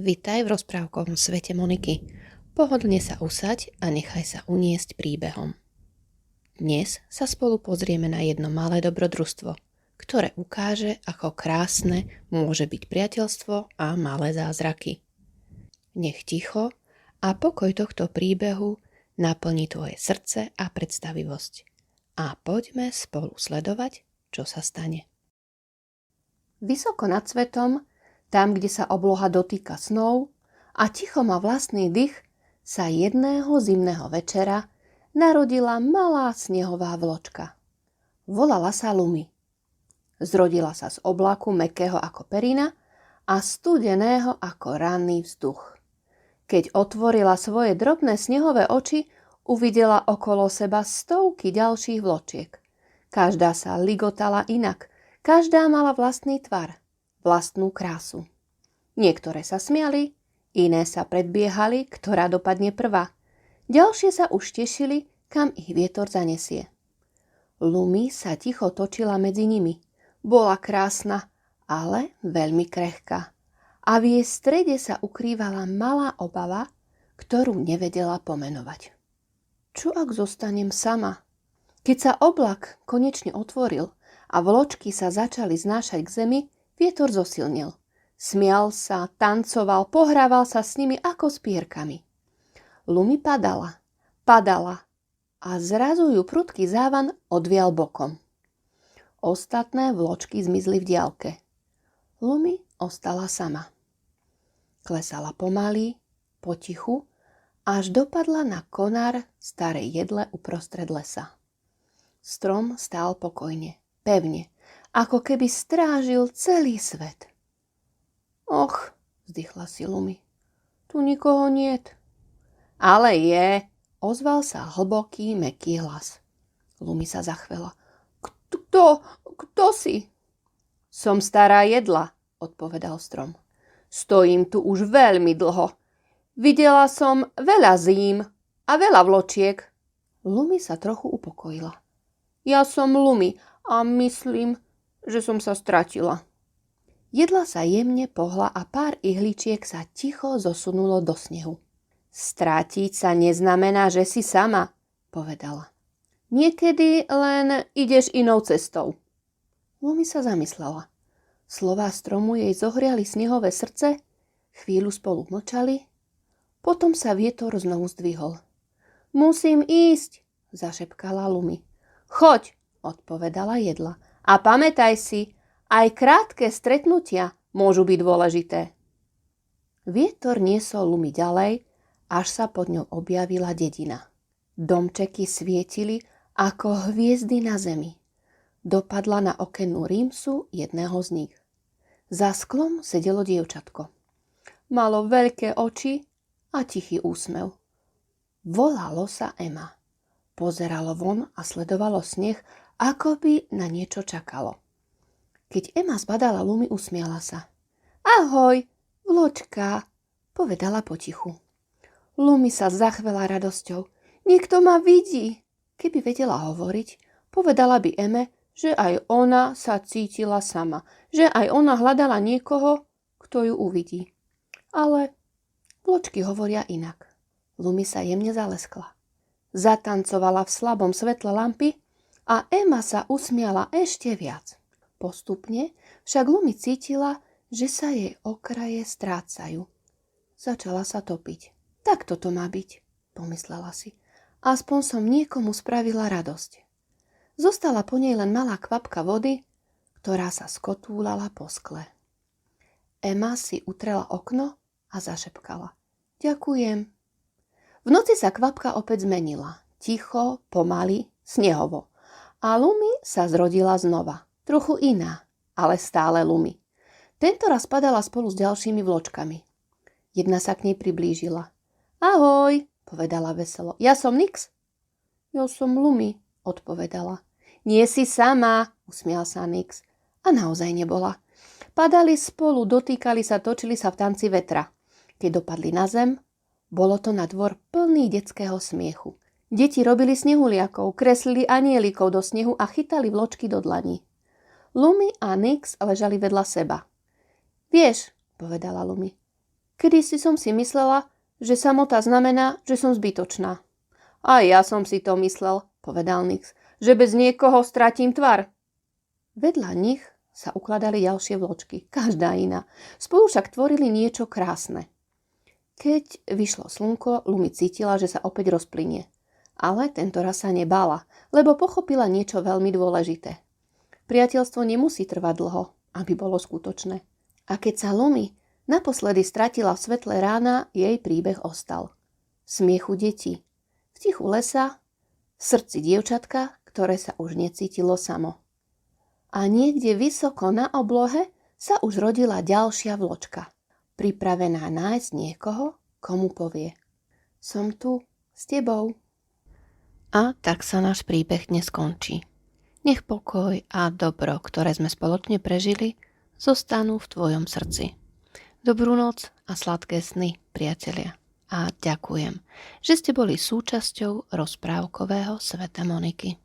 Vitaj v rozprávkovom svete Moniky. Pohodlne sa usaď a nechaj sa uniesť príbehom. Dnes sa spolu pozrieme na jedno malé dobrodružstvo, ktoré ukáže, ako krásne môže byť priateľstvo a malé zázraky. Nech ticho a pokoj tohto príbehu naplní tvoje srdce a predstavivosť. A poďme spolu sledovať, čo sa stane. Vysoko nad svetom, tam, kde sa obloha dotýka snov a ticho má vlastný dých, sa jedného zimného večera narodila malá snehová vločka. Volala sa Lumi. Zrodila sa z oblaku mäkkého ako perina a studeného ako ranný vzduch. Keď otvorila svoje drobné snehové oči, uvidela okolo seba stovky ďalších vločiek. Každá sa ligotala inak, každá mala vlastný tvar, vlastnú krásu. Niektoré sa smiali, iné sa predbiehali, ktorá dopadne prvá. Ďalšie sa už tešili, kam ich vietor zanesie. Lumi sa ticho točila medzi nimi. Bola krásna, ale veľmi krehká. A v jej strede sa ukrývala malá obava, ktorú nevedela pomenovať. Čo ak zostanem sama? Keď sa oblak konečne otvoril a vločky sa začali znášať k zemi, vietor zosilnil. Smial sa, tancoval, pohrával sa s nimi ako s pierkami. Lumi padala a zrazu ju prudký závan odvial bokom. Ostatné vločky zmizli v diaľke. Lumi ostala sama. Klesala pomaly, potichu, až dopadla na konár starej jedle uprostred lesa. Strom stál pokojne, pevne, ako keby strážil celý svet. Och, vzdychla si Lumi, tu nikoho niet. Ale je, ozval sa hlboký, mäkký hlas. Lumi sa zachvela. Kto si? Som stará jedla, odpovedal strom. Stojím tu už veľmi dlho. Videla som veľa zím a veľa vločiek. Lumi sa trochu upokojila. Ja som Lumi a myslím, že som sa stratila. Jedla sa jemne pohla a pár ihličiek sa ticho zosunulo do snehu. Strátiť sa neznamená, že si sama, povedala. Niekedy len ideš inou cestou. Lumi sa zamyslela. Slová stromu jej zohriali snehové srdce, chvíľu spolu mlčali, potom sa vietor znovu zdvihol. Musím ísť, zašepkala Lumi. Choď, odpovedala jedla. A pamätaj si, aj krátke stretnutia môžu byť dôležité. Vietor niesol Lumi ďalej, až sa pod ňou objavila dedina. Domčeky svietili ako hviezdy na zemi. Dopadla na okennú rímsu jedného z nich. Za sklom sedelo dievčatko. Malo veľké oči a tichý úsmev. Volalo sa Ema. Pozeralo von a sledovalo sneh, ako by na niečo čakalo. Keď Ema zbadala Lumi, usmiala sa. Ahoj, vločka, povedala potichu. Lumi sa zachvela radosťou. Niekto ma vidí. Keby vedela hovoriť, povedala by Eme, že aj ona sa cítila sama, že aj ona hľadala niekoho, kto ju uvidí. Ale vločky hovoria inak. Lumi sa jemne zaleskla. Zatancovala v slabom svetle lampy a Ema sa usmiala ešte viac. Postupne však Lumi cítila, že sa jej okraje strácajú. Začala sa topiť. Tak toto má byť, pomyslela si. Aspoň som niekomu spravila radosť. Zostala po nej len malá kvapka vody, ktorá sa skotúlala po skle. Ema si utrela okno a zašepkala. Ďakujem. V noci sa kvapka opäť zmenila. Ticho, pomaly, snehovo. A Lumi sa zrodila znova. Trochu iná, ale stále Lumi. Tento raz padala spolu s ďalšími vločkami. Jedna sa k nej priblížila. Ahoj, povedala veselo. Ja som Nix? Ja som Lumi, odpovedala. Nie si sama, usmial sa Nix. A naozaj nebola. Padali spolu, dotýkali sa, točili sa v tanci vetra. Keď dopadli na zem, bolo to na dvor plný detského smiechu. Deti robili snehuliakov, kreslili anielikov do snehu a chytali vločky do dlaní. Lumi a Nix ležali vedľa seba. Vieš, povedala Lumi, Kedysi som si myslela, že samota znamená, že som zbytočná. A ja som si to myslel, povedal Nix, že bez niekoho stratím tvar. Vedľa nich sa ukladali ďalšie vločky, každá iná. Spolu však tvorili niečo krásne. Keď vyšlo slnko, Lumi cítila, že sa opäť rozplynie. Ale tento raz sa nebála, lebo pochopila niečo veľmi dôležité. Priateľstvo nemusí trvať dlho, aby bolo skutočné. A keď sa Lumi naposledy stratila v svetle rána, jej príbeh ostal. V smiechu detí, v tichu lesa, v srdci dievčatka, ktoré sa už necítilo samo. A niekde vysoko na oblohe sa už rodila ďalšia vločka, pripravená nájsť niekoho, komu povie: Som tu s tebou. A tak sa náš príbeh dnes končí. Nech pokoj a dobro, ktoré sme spoločne prežili, zostanú v tvojom srdci. Dobrú noc a sladké sny, priatelia. A ďakujem, že ste boli súčasťou rozprávkového sveta Moniky.